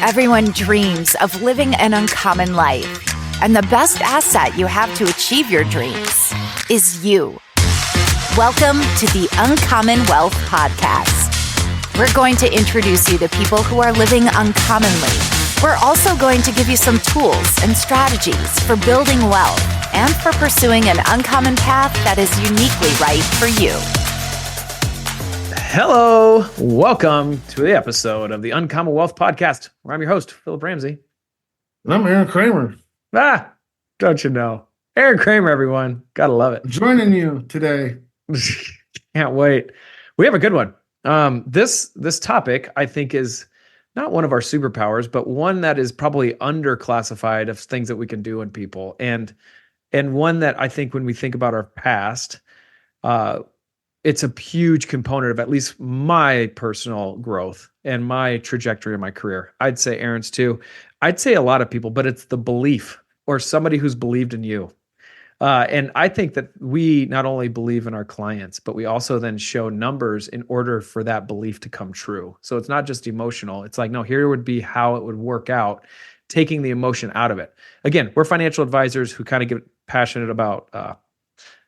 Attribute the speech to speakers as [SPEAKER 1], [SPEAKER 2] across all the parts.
[SPEAKER 1] Everyone dreams of living an uncommon life, and the best asset you have to achieve your dreams is you. Welcome to the Uncommon Wealth Podcast. We're going to introduce you to people who are living uncommonly. We're also going to give you some tools and strategies for building wealth and for pursuing an uncommon path that is uniquely right for you.
[SPEAKER 2] Hello, welcome to the episode of the Uncommon Wealth Podcast, where I'm your host, Philip Ramsey.
[SPEAKER 3] And I'm Aaron Kramer.
[SPEAKER 2] Don't you know? Aaron Kramer, everyone. Gotta love it.
[SPEAKER 3] Joining you today.
[SPEAKER 2] Can't wait. We have a good one. This topic, I think, is not one of our superpowers, but one that is probably underclassified of things that we can do in people. And one that I think when we think about our past, it's a huge component of at least my personal growth and my trajectory in my career. I'd say Aaron's too. I'd say a lot of people, but it's the belief or somebody who's believed in you. And I think that we not only believe in our clients, but we also then show numbers in order for that belief to come true. So it's not just emotional. It's like, no, here would be how it would work out, taking the emotion out of it. Again, we're financial advisors who kind of get passionate about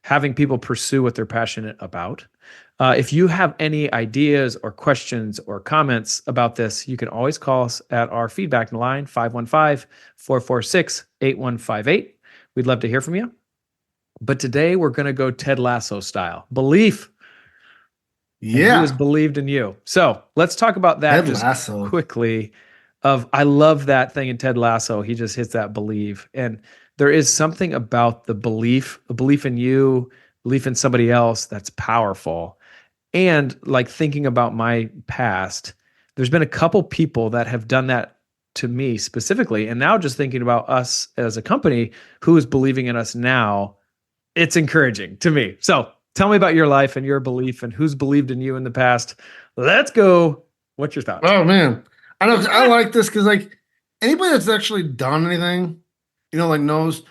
[SPEAKER 2] having people pursue what they're passionate about. If you have any ideas or questions or comments about this, you can always call us at our feedback line, 515-446-8158. We'd love to hear from you. But today we're going to go Ted Lasso style. Belief.
[SPEAKER 3] Yeah.
[SPEAKER 2] Who has believed in you. So let's talk about that
[SPEAKER 3] Ted Lasso.
[SPEAKER 2] Quickly. I love that thing in Ted Lasso. He just hits that believe. And there is something about the belief in you, belief in somebody else that's powerful. And like thinking about my past, there's been a couple people that have done that to me specifically. And now just thinking about us as a company, who is believing in us now, it's encouraging to me. So tell me about your life and your belief and who's believed in you in the past. Let's go. What's your thoughts?
[SPEAKER 3] Oh, man. I know. I like this because, like, anybody that's actually done anything, knows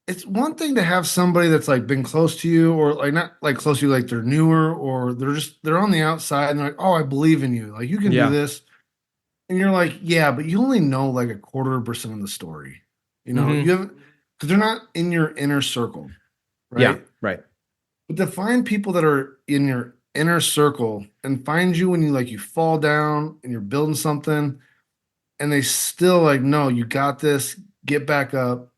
[SPEAKER 3] it's one thing to have somebody that's like been close to you or like not like close to you, like they're newer or they're on the outside and they're like, oh, I believe in you. Like you can do this. And you're like, yeah, but you only know like 1/4% of the story. You haven't, because they're not in your inner circle. Right?
[SPEAKER 2] Yeah, right.
[SPEAKER 3] But to find people that are in your inner circle and find you when you fall down and you're building something and they still like, no, you got this, get back up,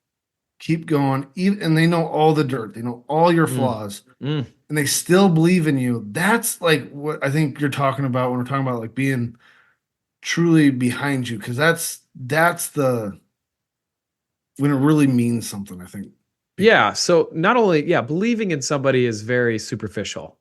[SPEAKER 3] keep going. And they know all the dirt, they know all your flaws, and they still believe in you. That's like what I think you're talking about when we're talking about like being truly behind you, because that's the when it really means something, I think.
[SPEAKER 2] Yeah. So not only, believing in somebody is very superficial,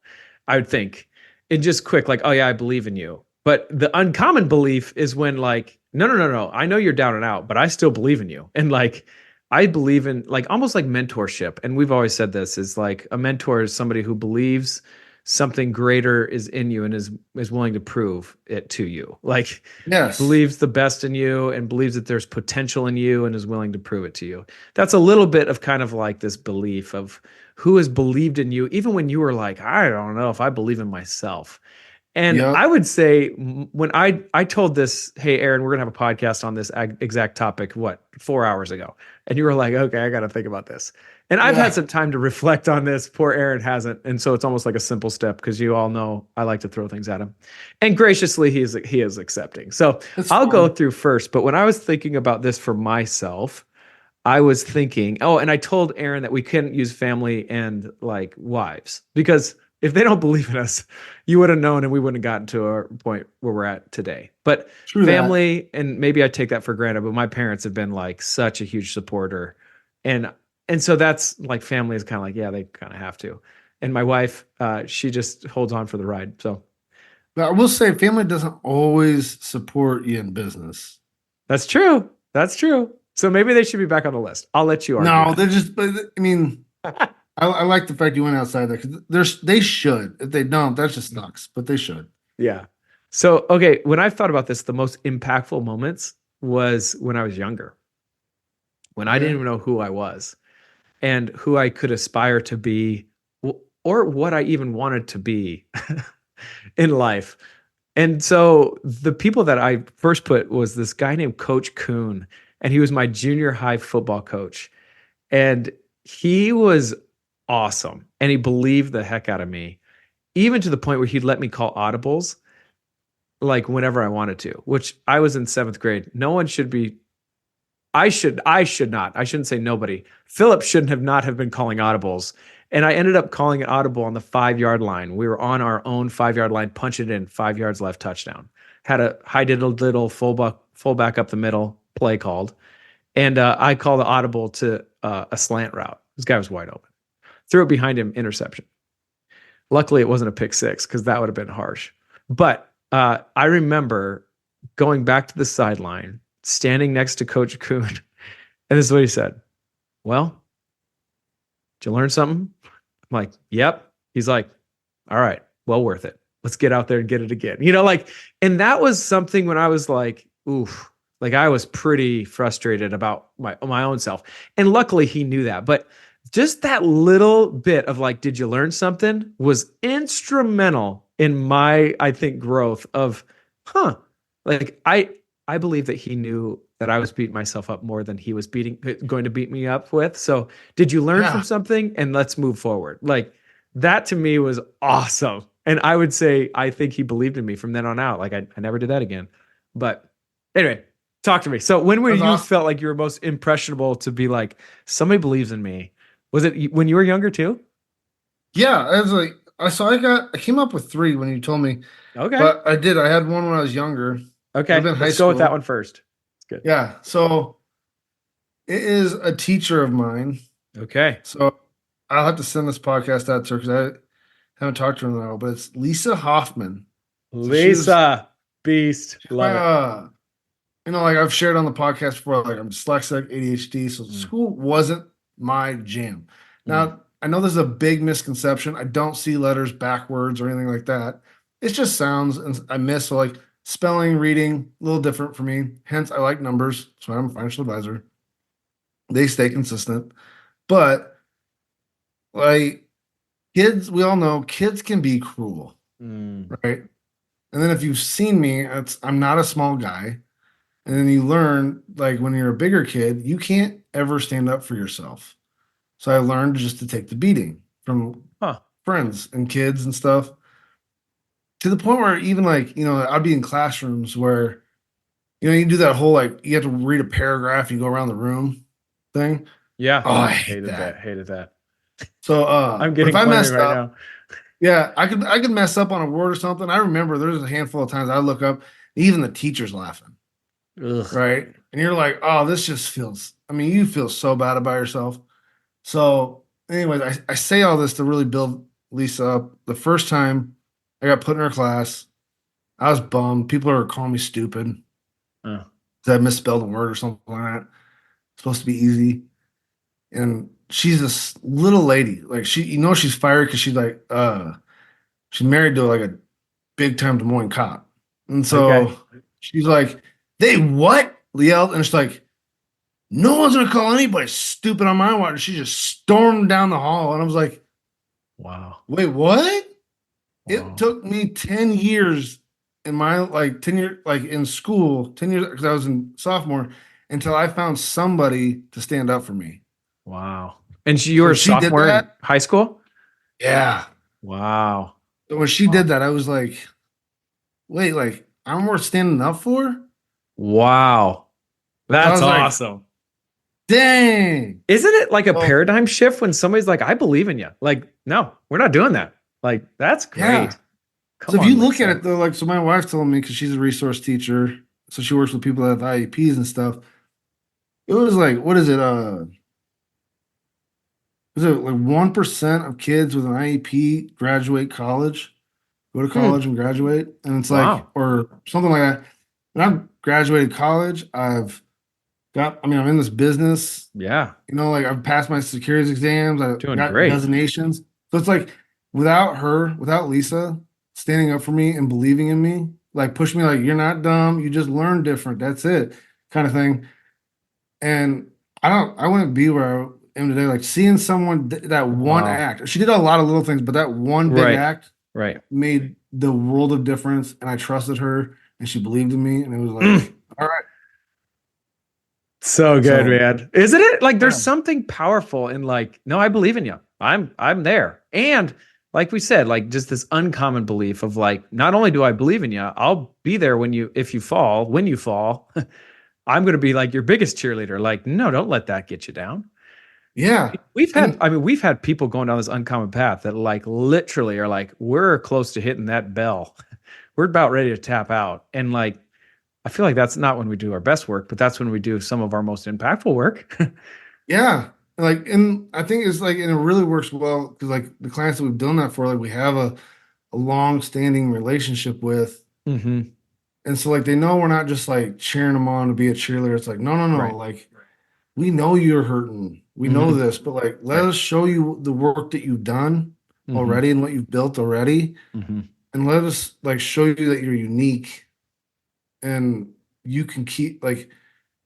[SPEAKER 2] I would think. It just quick, like, oh yeah, I believe in you. But the uncommon belief is when like, no. I know you're down and out, but I still believe in you. And like, I believe in like almost like mentorship. And we've always said this is like a mentor is somebody who believes something greater is in you and is willing to prove it to you. Like believes the best in you and believes that there's potential in you and is willing to prove it to you. That's a little bit of kind of like this belief of who has believed in you, even when you were like, I don't know if I believe in myself. And I would say when I told this, hey, Aaron, we're going to have a podcast on this exact topic, 4 hours ago? And you were like, okay, I got to think about this. And I've had some time to reflect on this. Poor Aaron hasn't. And so it's almost like a simple step because you all know I like to throw things at him. And graciously, he is accepting. So I'll go through first. But when I was thinking about this for myself, I was thinking, and I told Aaron that we couldn't use family and like wives because if they don't believe in us, you would have known and we wouldn't have gotten to our point where we're at today. But family, and maybe I take that for granted, but my parents have been like such a huge supporter. And so that's like family is kind of like, yeah, they kind of have to. And my wife, she just holds on for the ride. So
[SPEAKER 3] but I will say family doesn't always support you in business.
[SPEAKER 2] That's true. So maybe they should be back on the list. I'll let you argue.
[SPEAKER 3] No, they're just, but I mean, I like the fact you went outside there because they should. If they don't, that just sucks, but they should.
[SPEAKER 2] Yeah. So, okay, when I've thought about this, the most impactful moments was when I was younger, when I didn't even know who I was and who I could aspire to be or what I even wanted to be in life. And so the people that I first put was this guy named Coach Kuhn, and he was my junior high football coach. And he was awesome. And he believed the heck out of me, even to the point where he'd let me call audibles like whenever I wanted to, which I was in 7th grade. No one should be. I should not. I shouldn't say nobody. Philip shouldn't have not have been calling audibles. And I ended up calling an audible on the 5-yard line. We were on our own 5-yard line, punch it in, 5 yards left, touchdown. Had a high diddle fullback up the middle play called. And I called the audible to a slant route. This guy was wide open. Threw it behind him, interception. Luckily, it wasn't a pick six because that would have been harsh. But I remember going back to the sideline, standing next to Coach Kuhn, and this is what he said. Well, did you learn something? I'm like, yep. He's like, all right, well worth it. Let's get out there and get it again. And that was something when I was like, oof, like I was pretty frustrated about my own self. And luckily he knew that. But just that little bit of like, did you learn something was instrumental in my, I think, growth of, like I believe that he knew that I was beating myself up more than he was going to beat me up with. So did you learn from something? And let's move forward. Like that to me was awesome. And I would say, I think he believed in me from then on out. Like I never did that again. But anyway, talk to me. So when were you felt like you were most impressionable to be like, somebody believes in me? Was it when you were younger too?
[SPEAKER 3] Yeah. I was like, I came up with 3 when you told me.
[SPEAKER 2] Okay.
[SPEAKER 3] But I had one when I was younger.
[SPEAKER 2] Okay. Let's go with that one first. It's good.
[SPEAKER 3] Yeah. So it is a teacher of mine.
[SPEAKER 2] Okay.
[SPEAKER 3] So I'll have to send this podcast out to her because I haven't talked to her in a while, but it's Lisa Hoffman.
[SPEAKER 2] Lisa, beast. Love it.
[SPEAKER 3] Like I've shared on the podcast before, like I'm dyslexic, ADHD, so school wasn't my jam. Now, I know there's a big misconception. I don't see letters backwards or anything like that. It's just sounds, and I miss, so like spelling, reading, a little different for me. Hence, I like numbers, so I'm a financial advisor. They stay consistent. But like kids, we all know kids can be cruel, right? And then if you've seen me, I'm not a small guy. And then you learn, like when you're a bigger kid, you can't ever stand up for yourself. So I learned just to take the beating from friends and kids and stuff. To the point where even like, I'd be in classrooms where, you do that whole like you have to read a paragraph, you go around the room thing.
[SPEAKER 2] Yeah.
[SPEAKER 3] Oh, I
[SPEAKER 2] hated that.
[SPEAKER 3] So
[SPEAKER 2] I'm getting
[SPEAKER 3] if I messed
[SPEAKER 2] right
[SPEAKER 3] up,
[SPEAKER 2] now.
[SPEAKER 3] Yeah, I could mess up on a word or something. I remember there's a handful of times I look up, even the teacher's laughing.
[SPEAKER 2] Ugh.
[SPEAKER 3] Right. And you're like, oh, this just feels, you feel so bad about yourself. So anyways, I say all this to really build Lisa up. The first time I got put in her class, I was bummed. People are calling me stupid. Because I misspelled a word or something like that. It's supposed to be easy. And she's this little lady. Like she's fired because she's like, she's married to like a big time Des Moines cop. And so she's like, they what? Yelled, and she's like, no one's gonna call anybody stupid on my watch. She just stormed down the hall, and I was like,
[SPEAKER 2] wow.
[SPEAKER 3] Wait, what?
[SPEAKER 2] Wow.
[SPEAKER 3] It took me 10 years in my 10 years in school, 10 years because I was in sophomore, until I found somebody to stand up for me.
[SPEAKER 2] Wow. And you were a sophomore in high school?
[SPEAKER 3] Yeah.
[SPEAKER 2] Wow.
[SPEAKER 3] So when she did that, I was like, wait, like I'm worth standing up for?
[SPEAKER 2] Wow. That's awesome.
[SPEAKER 3] Like, dang.
[SPEAKER 2] Isn't it like a paradigm shift when somebody's like, I believe in you? Like, no, we're not doing that. Like, that's great.
[SPEAKER 3] Yeah. So if you look at it though, like, so my wife told me, because she's a resource teacher, so she works with people that have IEPs and stuff. It was like, what is it? Is it like 1% of kids with an IEP graduate college, go to college and graduate? And it's like, or something like that. And I've graduated college. I'm in this business.
[SPEAKER 2] Yeah.
[SPEAKER 3] Like I've passed my securities exams. I've got
[SPEAKER 2] great.
[SPEAKER 3] designations. So it's like without Lisa standing up for me and believing in me, like push me like, you're not dumb. You just learn different. That's it kind of thing. And I wouldn't be where I am today. Like seeing someone that one act, she did a lot of little things, but that one big act
[SPEAKER 2] made
[SPEAKER 3] the world of difference, and I trusted her, and she believed in me, and it was like, all right.
[SPEAKER 2] So good,
[SPEAKER 3] So,
[SPEAKER 2] man. Isn't it? Like there's
[SPEAKER 3] yeah.
[SPEAKER 2] something powerful in like, no, I believe in you. I'm there. And like we said, like just this uncommon belief of like, not only do I believe in you, I'll be there when you when you fall, I'm gonna be like your biggest cheerleader. Like, no, don't let that get you down.
[SPEAKER 3] Yeah. And
[SPEAKER 2] We've had people going down this uncommon path that like literally are like, we're close to hitting that bell. We're about ready to tap out. And like I feel like that's not when we do our best work, but that's when we do some of our most impactful work.
[SPEAKER 3] yeah, like, and I think it's like, and it really works well because like the clients that we've done that for, like we have a long standing relationship with.
[SPEAKER 2] Mm-hmm.
[SPEAKER 3] And so like they know we're not just like cheering them on to be a cheerleader. It's like, no, no, no.
[SPEAKER 2] Right.
[SPEAKER 3] Like we know you're hurting. We know
[SPEAKER 2] Mm-hmm.
[SPEAKER 3] this, but like let
[SPEAKER 2] Right.
[SPEAKER 3] us show you the work that you've done
[SPEAKER 2] Mm-hmm.
[SPEAKER 3] already and what you've built already.
[SPEAKER 2] Mm-hmm.
[SPEAKER 3] And let us like show you that you're unique and you can keep like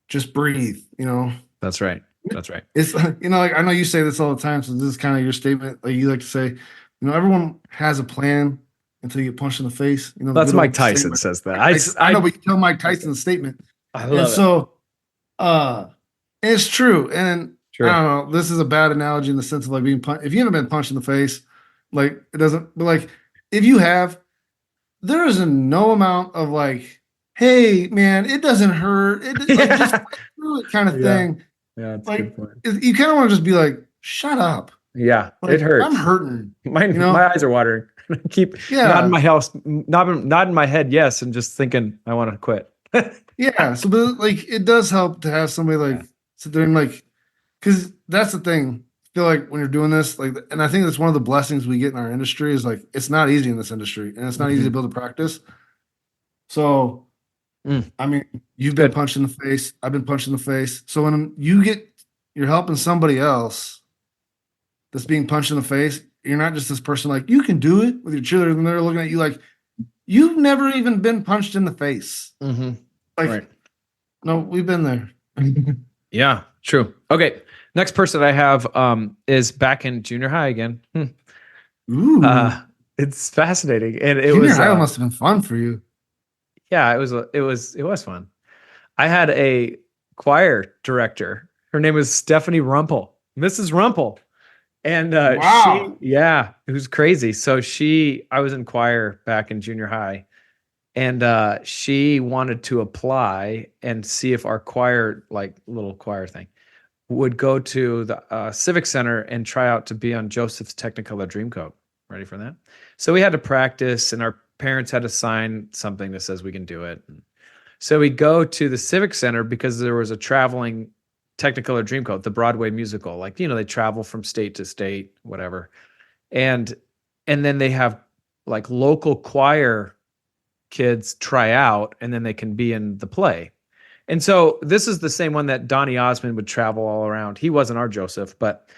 [SPEAKER 3] just breathe, you know.
[SPEAKER 2] That's right. That's right.
[SPEAKER 3] It's you know, like I know you say this all the time, so this is kind of your statement. Like you like to say, you know, everyone has a plan until you get punched in the face. You know, the
[SPEAKER 2] That's
[SPEAKER 3] good
[SPEAKER 2] Mike
[SPEAKER 3] old
[SPEAKER 2] Tyson
[SPEAKER 3] statement.
[SPEAKER 2] says that.
[SPEAKER 3] Mike Tyson. I know, but you tell Mike Tyson's statement.
[SPEAKER 2] I
[SPEAKER 3] And
[SPEAKER 2] love it.
[SPEAKER 3] so it's true. And I
[SPEAKER 2] Sure.
[SPEAKER 3] don't know, this is a bad analogy in the sense of like being punched. If you haven't been punched in the face, like it doesn't, but like if you have, there is a no amount of like, hey man, it doesn't hurt. It like just
[SPEAKER 2] Yeah.
[SPEAKER 3] fight through it kind of
[SPEAKER 2] Yeah.
[SPEAKER 3] thing.
[SPEAKER 2] Yeah, that's a
[SPEAKER 3] Like
[SPEAKER 2] good point.
[SPEAKER 3] you kind of want to just be like, shut up.
[SPEAKER 2] Yeah,
[SPEAKER 3] Like
[SPEAKER 2] it
[SPEAKER 3] I'm
[SPEAKER 2] hurts.
[SPEAKER 3] hurting.
[SPEAKER 2] My
[SPEAKER 3] You know?
[SPEAKER 2] my eyes are watering. I keep nodding
[SPEAKER 3] Yeah.
[SPEAKER 2] my house, nodding my head yes, and just thinking I want to quit.
[SPEAKER 3] Yeah. So but like it does help to have somebody
[SPEAKER 2] Yeah.
[SPEAKER 3] like sit there and like, because that's the thing. I feel like when you're doing this, like, and I think that's one of the blessings we get in our industry is like it's not easy in this industry, and it's not easy to
[SPEAKER 2] Mhm.
[SPEAKER 3] build a practice. So,
[SPEAKER 2] Mm.
[SPEAKER 3] I mean, you've been
[SPEAKER 2] Good.
[SPEAKER 3] punched in the face. I've been punched in the face. So when you're helping somebody else that's being punched in the face, you're not just this person like you can do it with your cheerleaders, and they're looking at you like you've never even been punched in the face.
[SPEAKER 2] Mm-hmm.
[SPEAKER 3] Like,
[SPEAKER 2] Right.
[SPEAKER 3] no, we've been there.
[SPEAKER 2] Yeah, true. Okay. Next person I have is back in junior high again.
[SPEAKER 3] Ooh,
[SPEAKER 2] It's fascinating. And it
[SPEAKER 3] junior
[SPEAKER 2] was
[SPEAKER 3] high must have been fun for you.
[SPEAKER 2] yeah, it was fun. I had a choir director. Her name was Stephanie Rumpel, Mrs. Rumpel. And
[SPEAKER 3] Wow.
[SPEAKER 2] it was crazy. So I was in choir back in junior high, and she wanted to apply and see if our choir, like little choir thing, would go to the Civic Center and try out to be on Joseph's Technicolor Dreamcoat. Ready for that? So we had to practice, and our parents had to sign something that says we can do it. So we go to the Civic Center because there was a traveling Technicolor Dreamcoat, the Broadway musical. Like, they travel from state to state, whatever. And then they have like local choir kids try out, and then they can be in the play. And so this is the same one that Donny Osmond would travel all around. He wasn't our Joseph, but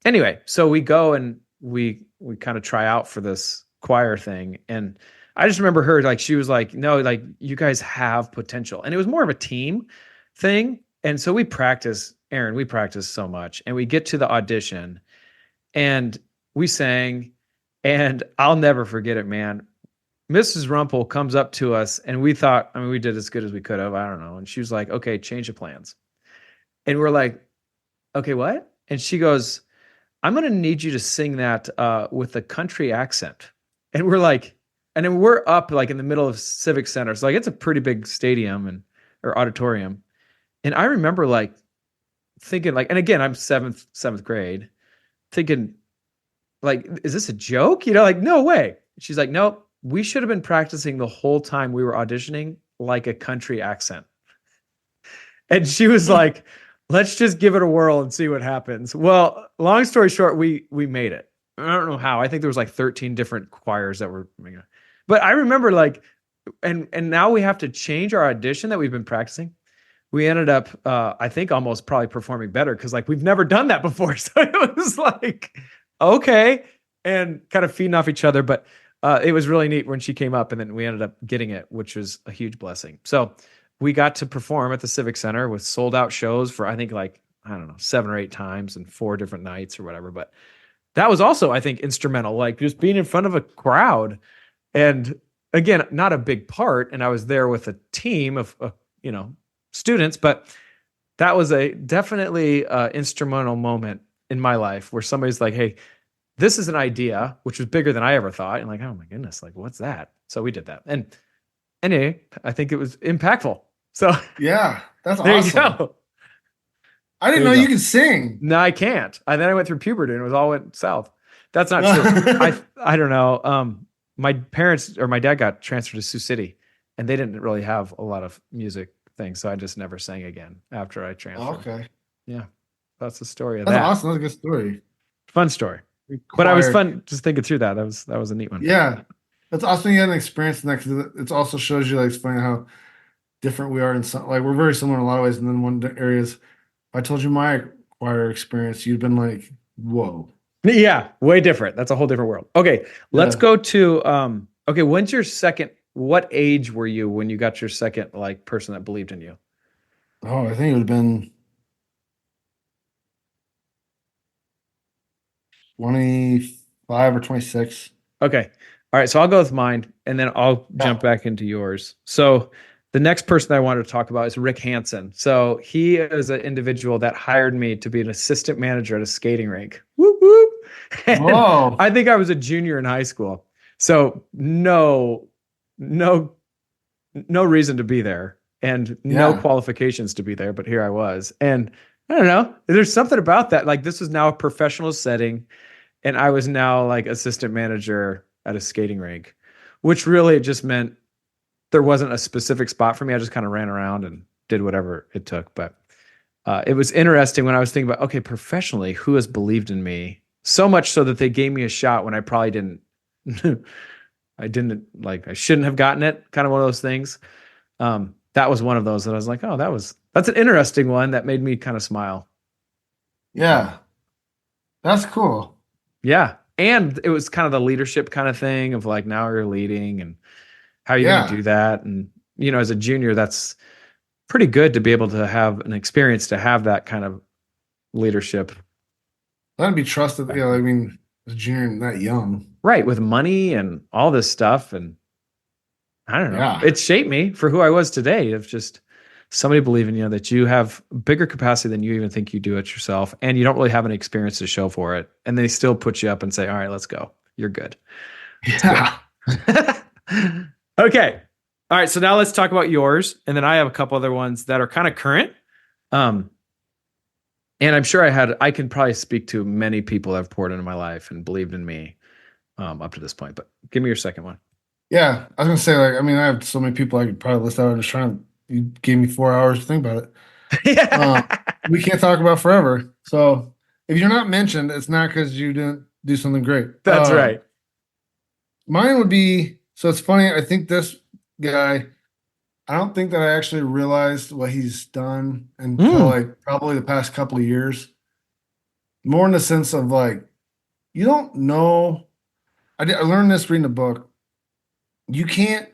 [SPEAKER 2] anyway, so we go and we kind of try out for this choir thing. And I just remember her, like, she was like, no, like, you guys have potential. And it was more of a team thing. And so we practice, Aaron, we practice so much. And we get to the audition and we sang, and I'll never forget it, man. Mrs. Rumpel comes up to us, and we thought, I mean, we did as good as we could have. I don't know. And she was like, okay, change the plans. And we're like, okay, what? And she goes, I'm going to need you to sing that with a country accent. And we're like, and then we're up like in the middle of Civic Center. So like it's a pretty big stadium or auditorium. And I remember like thinking like, and again, I'm seventh grade, thinking like, is this a joke? Like, no way. She's like, nope, we should have been practicing the whole time we were auditioning like a country accent. And she was like, let's just give it a whirl and see what happens. Well, long story short, we made it. I don't know how. I think there was like 13 different choirs that were, but I remember like, and now we have to change our audition that we've been practicing. We ended up, I think, almost probably performing better because like we've never done that before. So it was like, okay, and kind of feeding off each other. But it was really neat when she came up, and then we ended up getting it, which was a huge blessing. So we got to perform at the Civic Center with sold out shows for, I think, like, I don't know, 7 or 8 times and 4 different nights or whatever. But that was also, I think, instrumental, like just being in front of a crowd And again, not a big part. And I was there with a team of, students, but that was a definitely instrumental moment in my life where somebody's like, hey, this is an idea, which was bigger than I ever thought. And like, oh my goodness, like, what's that? So we did that. And anyway, I think it was impactful. So
[SPEAKER 3] Yeah, that's
[SPEAKER 2] there
[SPEAKER 3] awesome.
[SPEAKER 2] you go.
[SPEAKER 3] I didn't
[SPEAKER 2] There
[SPEAKER 3] know
[SPEAKER 2] you
[SPEAKER 3] you
[SPEAKER 2] go.
[SPEAKER 3] could sing.
[SPEAKER 2] No, I can't. And then I went through puberty and it was all went south. That's not true. I don't know. My parents or my dad got transferred to Sioux City and they didn't really have a lot of music things. So I just never sang again after I transferred.
[SPEAKER 3] Okay.
[SPEAKER 2] Yeah. That's the story of
[SPEAKER 3] That's
[SPEAKER 2] that.
[SPEAKER 3] awesome. That's a good story.
[SPEAKER 2] Fun story. But I was
[SPEAKER 3] Choir.
[SPEAKER 2] fun just thinking through that. That was a neat one.
[SPEAKER 3] Yeah. That's awesome. You had an experience in that because it also shows you, like, explaining how different we are in some, like, we're very similar in a lot of ways. And then one areas, if I told you my choir experience, you'd been like, whoa.
[SPEAKER 2] Yeah, way different. That's a whole different world. Okay, let's
[SPEAKER 3] Yeah.
[SPEAKER 2] go to when's your second, what age were you when you got your second like person that believed in you?
[SPEAKER 3] Oh, I think it would have been 25 or 26.
[SPEAKER 2] Okay. All right, so I'll go with mine and then I'll jump back into yours. So the next person I wanted to talk about is Rick Hansen. So he is an individual that hired me to be an assistant manager at a skating rink. Whoop, whoop. And
[SPEAKER 3] Whoa.
[SPEAKER 2] I think I was a junior in high school. So no reason to be there and no
[SPEAKER 3] Yeah.
[SPEAKER 2] qualifications to be there, but here I was. And I don't know, there's something about that. Like this is now a professional setting and I was now like assistant manager at a skating rink, which really just meant there wasn't a specific spot for me. I just kind of ran around and did whatever it took. But it was interesting when I was thinking about, okay, professionally, who has believed in me so much so that they gave me a shot when I probably didn't, I shouldn't have gotten it. Kind of one of those things. That was one of those that I was like, oh, that's an interesting one that made me kind of smile.
[SPEAKER 3] Yeah. That's cool.
[SPEAKER 2] Yeah. And it was kind of the leadership kind of thing of like, now you're leading and how are you going to do that? And, as a junior, that's pretty good to be able to have an experience to have that kind of leadership.
[SPEAKER 3] That'd be trusted. I mean, as a junior and that young.
[SPEAKER 2] Right. With money and all this stuff. And I don't know.
[SPEAKER 3] Yeah.
[SPEAKER 2] It shaped me for who I was today of just somebody believing, that you have bigger capacity than you even think you do it yourself. And you don't really have any experience to show for it. And they still put you up and say, all right, let's go. You're good.
[SPEAKER 3] Yeah.
[SPEAKER 2] Okay. All right. So now let's talk about yours. And then I have a couple other ones that are kind of current. And I'm sure I can probably speak to many people that have poured into my life and believed in me up to this point, but give me your second one.
[SPEAKER 3] Yeah. I was going to say, I have so many people I could probably list out. I'm just you gave me 4 hours to think about it.
[SPEAKER 2] Yeah.
[SPEAKER 3] We can't talk about forever. So if you're not mentioned, it's not because you didn't do something great.
[SPEAKER 2] That's right.
[SPEAKER 3] Mine would be, so it's funny. I think this guy, I don't think that I actually realized what he's done until like probably the past couple of years. More in the sense of like, you don't know. I learned this reading a book. You can't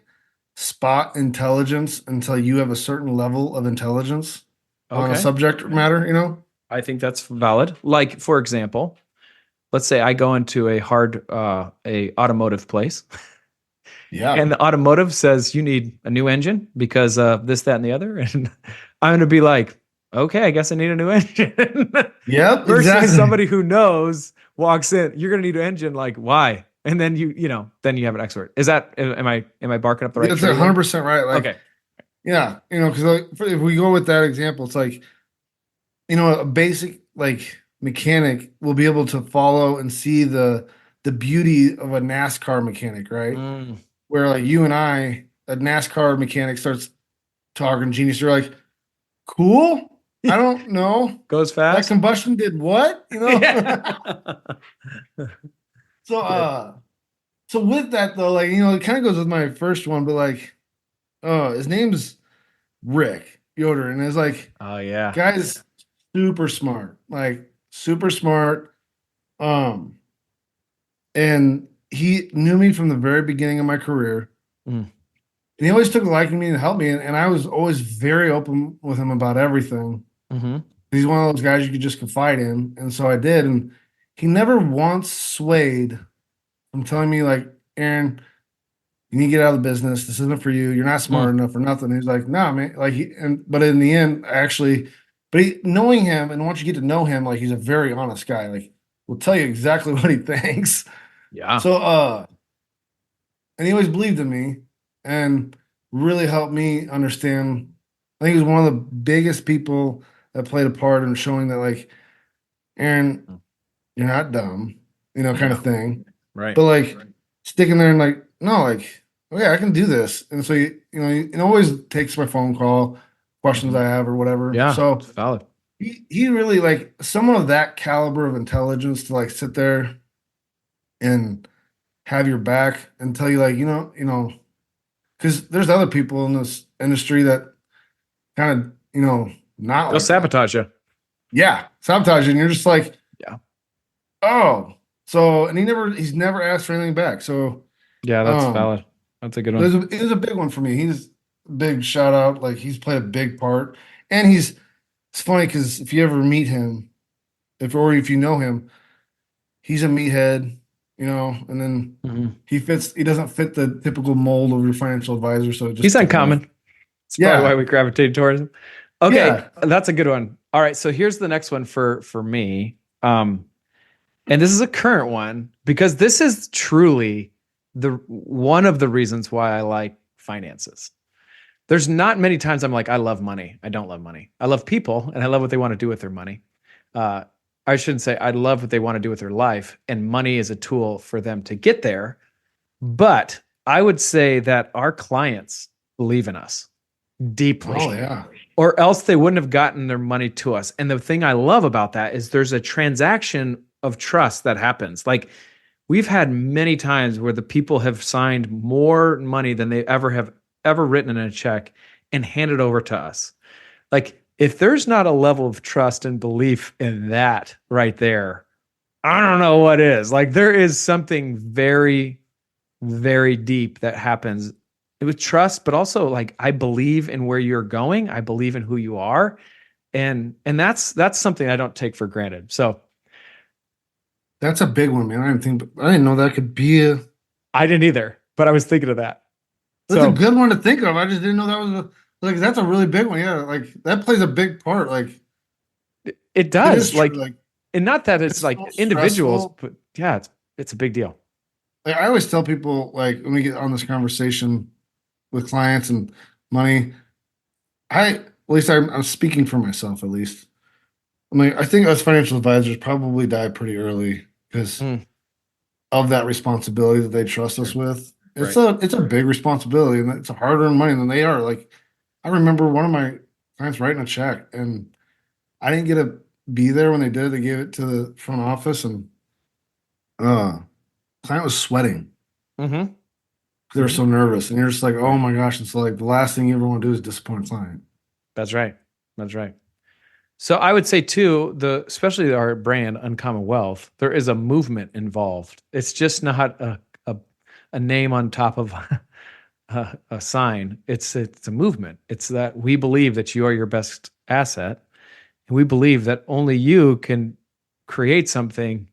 [SPEAKER 3] spot intelligence until you have a certain level of intelligence on a subject matter,
[SPEAKER 2] I think that's valid. Like, for example, let's say I go into a automotive place.
[SPEAKER 3] Yeah.
[SPEAKER 2] And the automotive says you need a new engine because of this, that, and the other. And I'm going to be like, okay, I guess I need a new engine.
[SPEAKER 3] Yep.
[SPEAKER 2] Versus
[SPEAKER 3] Exactly.
[SPEAKER 2] somebody who knows walks in, you're going to need an engine. Like, why? And then then you have an expert. Is that, am I barking up the right
[SPEAKER 3] That's
[SPEAKER 2] tree?
[SPEAKER 3] 100% right. Like,
[SPEAKER 2] Okay.
[SPEAKER 3] yeah. Because if we go with that example, it's like, a basic like mechanic will be able to follow and see the beauty of a NASCAR mechanic, right? Where like you and I, a NASCAR mechanic starts talking genius, you're like, cool. I don't know.
[SPEAKER 2] Goes
[SPEAKER 3] That
[SPEAKER 2] fast.
[SPEAKER 3] combustion did what?
[SPEAKER 2] Yeah.
[SPEAKER 3] So with that though, like, it kind of goes with my first one, but like, his name's Rick Yoder, and it's like,
[SPEAKER 2] Oh yeah.
[SPEAKER 3] guy's super smart, like super smart. And he knew me from the very beginning of my career. And he always took a liking to me and helped me. And I was always very open with him about everything.
[SPEAKER 2] Mm-hmm.
[SPEAKER 3] He's one of those guys you could just confide in. And so I did. And he never once swayed from telling me, like, Aaron, you need to get out of the business. This isn't for you. You're not smart enough or nothing. He's like, no, man. But in the end, knowing him and once you get to know him, like he's a very honest guy. Like, will tell you exactly what he thinks.
[SPEAKER 2] Yeah.
[SPEAKER 3] So, and he always believed in me and really helped me understand. I think he was one of the biggest people that played a part in showing that, like, Aaron, you're not dumb, kind of thing.
[SPEAKER 2] Right.
[SPEAKER 3] But like sticking there and like, no, like, oh yeah, I can do this. And so it always takes my phone call, questions I have or whatever.
[SPEAKER 2] Yeah.
[SPEAKER 3] So
[SPEAKER 2] valid.
[SPEAKER 3] he really, like, someone of that caliber of intelligence to like sit there and have your back and tell you, like, because there's other people in this industry that kind of, not
[SPEAKER 2] They'll
[SPEAKER 3] like
[SPEAKER 2] sabotage you.
[SPEAKER 3] Yeah, sabotage you. And you're just like,
[SPEAKER 2] Yeah.
[SPEAKER 3] Oh, so, and he's never asked for anything back. So
[SPEAKER 2] Yeah, that's valid. That's a good one.
[SPEAKER 3] it was a big one for me. He's a big shout out. Like, he's played a big part. And it's funny because if you ever meet him, if you know him, he's a meathead, and then he doesn't fit the typical mold of your financial advisor. So
[SPEAKER 2] he's uncommon. That's probably why we gravitated towards him. Okay, that's a good one. All right, so here's the next one for me. And this is a current one because this is truly one of the reasons why I like finances. There's not many times I'm like, I love money. I don't love money. I love people and I love what they want to do with their money. I shouldn't say I love what they want to do with their life, and money is a tool for them to get there. But I would say that our clients believe in us deeply.
[SPEAKER 3] Oh, yeah.
[SPEAKER 2] Or else they wouldn't have gotten their money to us. And the thing I love about that is there's a transaction of trust that happens. Like, we've had many times where the people have signed more money than they have ever written in a check and handed over to us. Like, if there's not a level of trust and belief in that right there, I don't know what is. Like, there is something very, very deep that happens with trust, but also, like, I believe in where you're going. I believe in who you are. And that's something I don't take for granted. So
[SPEAKER 3] that's a big one, man. I didn't know that could be
[SPEAKER 2] I didn't either, but I was thinking of that.
[SPEAKER 3] That's a good one to think of. I just didn't know that was that's a really big one. Yeah, like that plays a big part. Like,
[SPEAKER 2] it does.
[SPEAKER 3] Like,
[SPEAKER 2] and not that it's like
[SPEAKER 3] so
[SPEAKER 2] individuals,
[SPEAKER 3] stressful.
[SPEAKER 2] but yeah, it's a big deal.
[SPEAKER 3] Like, I always tell people, like, when we get on this conversation with clients and money, at least I'm speaking for myself, at least. I mean, I think us financial advisors probably die pretty early because of that responsibility that they trust us with. It's a big responsibility, and it's a hard-earned money than they are. Like, I remember one of my clients writing a check, and I didn't get to be there when they did. They gave it to the front office, and client was sweating.
[SPEAKER 2] Mm-hmm.
[SPEAKER 3] They were so nervous, and you're just like, oh my gosh! It's like the last thing you ever want to do is disappoint a client.
[SPEAKER 2] That's right. So I would say too, especially our brand Uncommon Wealth, there is a movement involved. It's just not a name on top of a sign. It's a movement. It's that we believe that you are your best asset, and we believe that only you can create something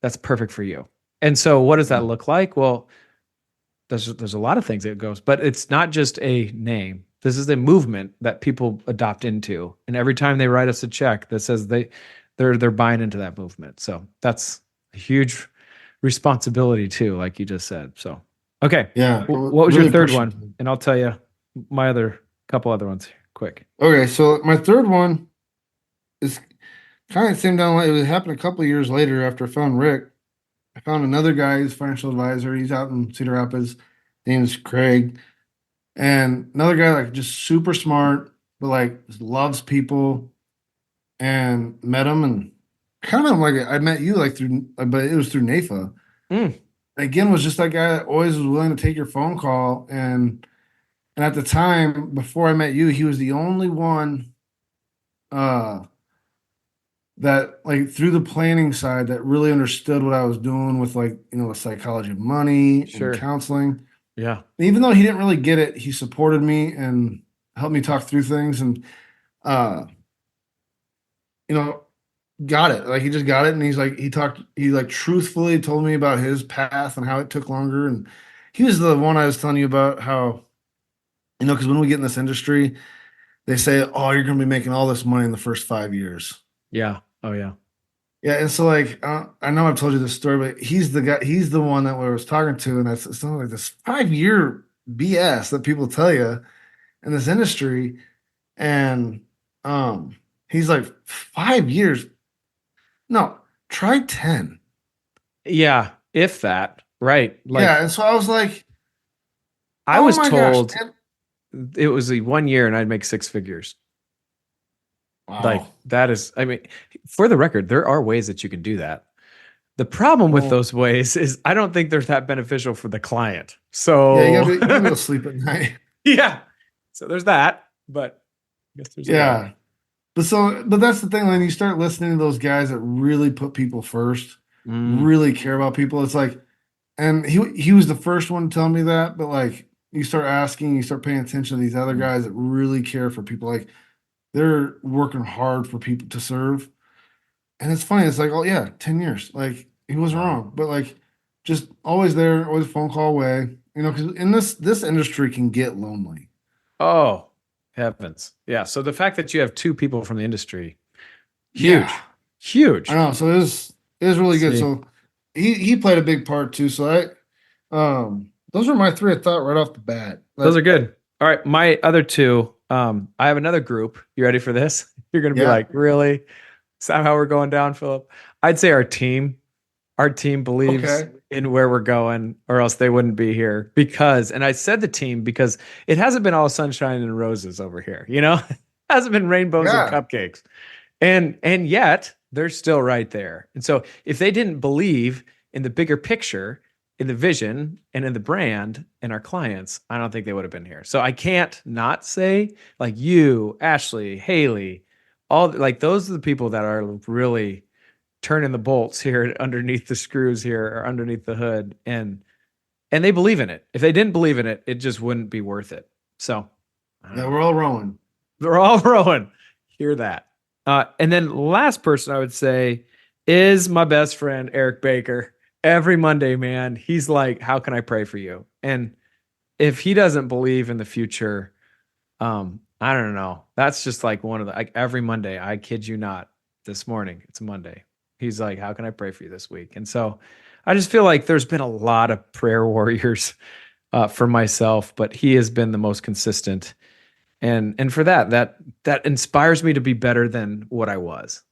[SPEAKER 2] that's perfect for you. And so, what does that look like? Well, there's a lot of things that goes, but it's not just a name. This is a movement that people adopt into, and every time they write us a check that says they're buying into that movement. So that's a huge responsibility too, like you just said. So, okay.
[SPEAKER 3] Yeah.
[SPEAKER 2] What was your third one? And I'll tell you my couple other ones quick.
[SPEAKER 3] Okay. So my third one is kind of the same down line. It happened a couple of years later after I found Rick. I found another guy who's financial advisor. He's out in Cedar Rapids. His name is Craig. And another guy, like, just super smart, but like just loves people, and met him, and kind of like I met you like but it was through NAFA. Again, was just that guy that always was willing to take your phone call. And at the time, before I met you, he was the only one that, like, through the planning side, that really understood what I was doing with, like, the psychology of money and counseling.
[SPEAKER 2] Yeah.
[SPEAKER 3] Even though he didn't really get it, he supported me and helped me talk through things, and got it. Like, he just got it, and he truthfully told me about his path and how it took longer, and he was the one I was telling you about how, because when we get in this industry, they say, oh, you're going to be making all this money in the first 5 years.
[SPEAKER 2] Yeah. Oh yeah.
[SPEAKER 3] Yeah. And so like, I know I've told you this story, but he's the one that I was talking to. And that's something like this 5 year BS that people tell you in this industry. And he's like, 5 years. No, try 10.
[SPEAKER 2] Yeah. If that, right. Like
[SPEAKER 3] Yeah. And so I was like,
[SPEAKER 2] I
[SPEAKER 3] oh
[SPEAKER 2] was
[SPEAKER 3] my
[SPEAKER 2] told
[SPEAKER 3] gosh, 10.
[SPEAKER 2] it was a 1 year and I'd make 6 figures. Like
[SPEAKER 3] Wow.
[SPEAKER 2] that is, I mean, for the record, there are ways that you can do that. The problem with
[SPEAKER 3] Well,
[SPEAKER 2] those ways is I don't think they're that beneficial for the client.
[SPEAKER 3] yeah, you
[SPEAKER 2] So
[SPEAKER 3] gotta be able to sleep at night.
[SPEAKER 2] yeah. So there's that, but I guess there's a way.
[SPEAKER 3] Yeah. But that's the thing, when you start listening to those guys that really put people first,
[SPEAKER 2] Mm,
[SPEAKER 3] really care about people, it's like, and he was the first one to tell me that, but like you start asking, you start paying attention to these other guys that really care for people, like they're working hard for people to serve. And it's funny, it's like, oh yeah, 10 years. Like he wasn't
[SPEAKER 2] wow.
[SPEAKER 3] wrong, but like just always there, always a phone call away, because in this industry can get lonely.
[SPEAKER 2] Oh, heavens. Yeah. So the fact that you have two people from the industry, huge,
[SPEAKER 3] Yeah.
[SPEAKER 2] huge.
[SPEAKER 3] I know. So it was really good.
[SPEAKER 2] See,
[SPEAKER 3] So he played a big part too. So those were my three I thought right off the bat.
[SPEAKER 2] those are
[SPEAKER 3] Like,
[SPEAKER 2] good. All right. My other two, I have another group. You ready for this? You're going to be
[SPEAKER 3] yeah,
[SPEAKER 2] like, really? Is that how we're going down, Philip? I'd say our team believes
[SPEAKER 3] okay,
[SPEAKER 2] in where we're going, or else they wouldn't be here. Because, and I said the team because it hasn't been all sunshine and roses over here, it hasn't been rainbows and
[SPEAKER 3] yeah,
[SPEAKER 2] cupcakes. And yet they're still right there. And so if they didn't believe in the bigger picture, in the vision and in the brand and our clients, I don't think they would have been here. So I can't not say like you, Ashley, Haley, all like those are the people that are really turning the bolts here underneath the screws here or underneath the hood, and they believe in it. If they didn't believe in it, it just wouldn't be worth it. So I don't
[SPEAKER 3] yeah.
[SPEAKER 2] know.
[SPEAKER 3] We're all rowing.
[SPEAKER 2] They're all rowing. Hear that. And then last person I would say is my best friend, Eric Baker. Every Monday, man, he's like, how can I pray for you? And if he doesn't believe in the future, I don't know. That's just like one of the, like every Monday, I kid you not, this morning, it's Monday. He's like, how can I pray for you this week? And so I just feel like there's been a lot of prayer warriors for myself, but he has been the most consistent. And for that inspires me to be better than what I was,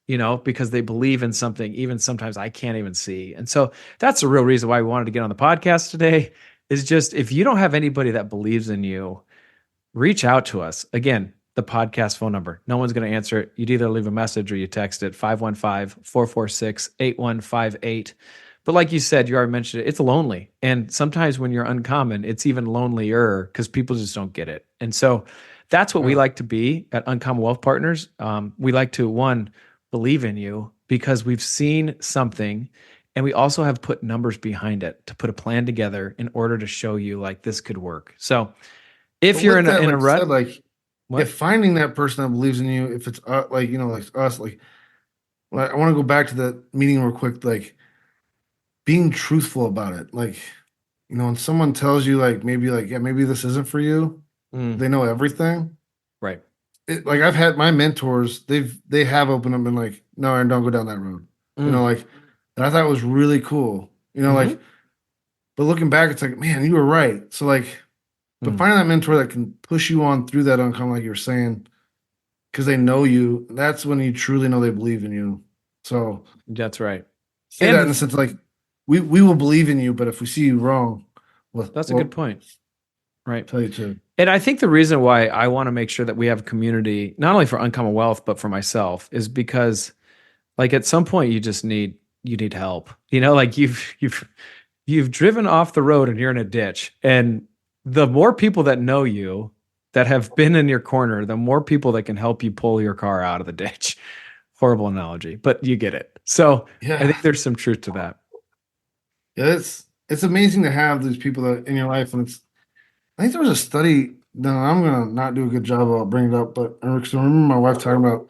[SPEAKER 2] because they believe in something even sometimes I can't even see. And so that's the real reason why we wanted to get on the podcast today, is just if you don't have anybody that believes in you, reach out to us. Again, the podcast phone number, no one's going to answer it. You'd either leave a message or you text it, 515-446-8158. But like you said, you already mentioned it, it's lonely. And sometimes when you're uncommon, it's even lonelier because people just don't get it. And so that's what we
[SPEAKER 3] Yeah.
[SPEAKER 2] like to be at Uncommon Wealth Partners. We like to, one, believe in you because we've seen something, and we also have put numbers behind it to put a plan together in order to show you like this could work. So if
[SPEAKER 3] But
[SPEAKER 2] you're
[SPEAKER 3] with that,
[SPEAKER 2] in
[SPEAKER 3] like
[SPEAKER 2] a
[SPEAKER 3] you
[SPEAKER 2] rut,
[SPEAKER 3] said, like
[SPEAKER 2] what?
[SPEAKER 3] if finding that person that believes in you, if it's like like us, like I want to go back to that meeting real quick, like being truthful about it, like when someone tells you like maybe this isn't for you,
[SPEAKER 2] Mm,
[SPEAKER 3] they know everything.
[SPEAKER 2] right.
[SPEAKER 3] Like I've had my mentors, they have opened up and like, no, Aaron, don't go down that road.
[SPEAKER 2] Mm,
[SPEAKER 3] Like, and I thought it was really cool.
[SPEAKER 2] mhm,
[SPEAKER 3] But looking back, it's like, man, you were right. So like, but
[SPEAKER 2] mm.
[SPEAKER 3] finding that mentor that can push you on through that uncommon, like you were saying, because they know you, that's when you truly know they believe in you. So
[SPEAKER 2] That's right.
[SPEAKER 3] say
[SPEAKER 2] And
[SPEAKER 3] that in the sense like we will believe in you, but if we see you wrong,
[SPEAKER 2] that's a
[SPEAKER 3] we'll
[SPEAKER 2] good point. Right.
[SPEAKER 3] tell you to.
[SPEAKER 2] And I think the reason why I want to make sure that we have a community, not only for Uncommon Wealth, but for myself, is because like at some point you need help. Like you've driven off the road and you're in a ditch. And the more people that know you that have been in your corner, the more people that can help you pull your car out of the ditch. Horrible analogy, but you get it. So I
[SPEAKER 3] Yeah.
[SPEAKER 2] think there's some truth to that.
[SPEAKER 3] Yeah, it's amazing to have these people that in your life, and I think there was a study. No, I'm gonna not do a good job about bringing it up, but because I remember my wife talking about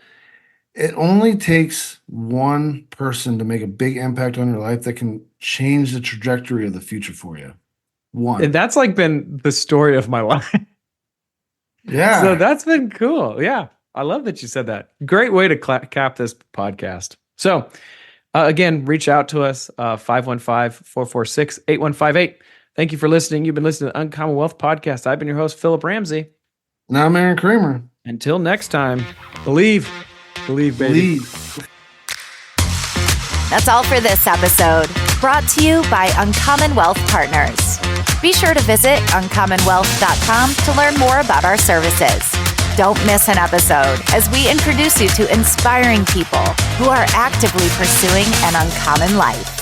[SPEAKER 3] it only takes one person to make a big impact on your life that can change the trajectory of the future for you. one.
[SPEAKER 2] And that's like been the story of my life.
[SPEAKER 3] Yeah.
[SPEAKER 2] So that's been cool. Yeah. I love that you said that. Great way to cap this podcast. So again, reach out to us, 515-446-8158. Thank you for listening. You've been listening to the Uncommon Wealth Podcast. I've been your host, Philip Ramsey.
[SPEAKER 3] Now I'm Aaron Kramer.
[SPEAKER 2] Until next time, believe, baby.
[SPEAKER 3] Believe.
[SPEAKER 1] That's all for this episode, brought to you by Uncommon Wealth Partners. Be sure to visit uncommonwealth.com to learn more about our services. Don't miss an episode as we introduce you to inspiring people who are actively pursuing an uncommon life.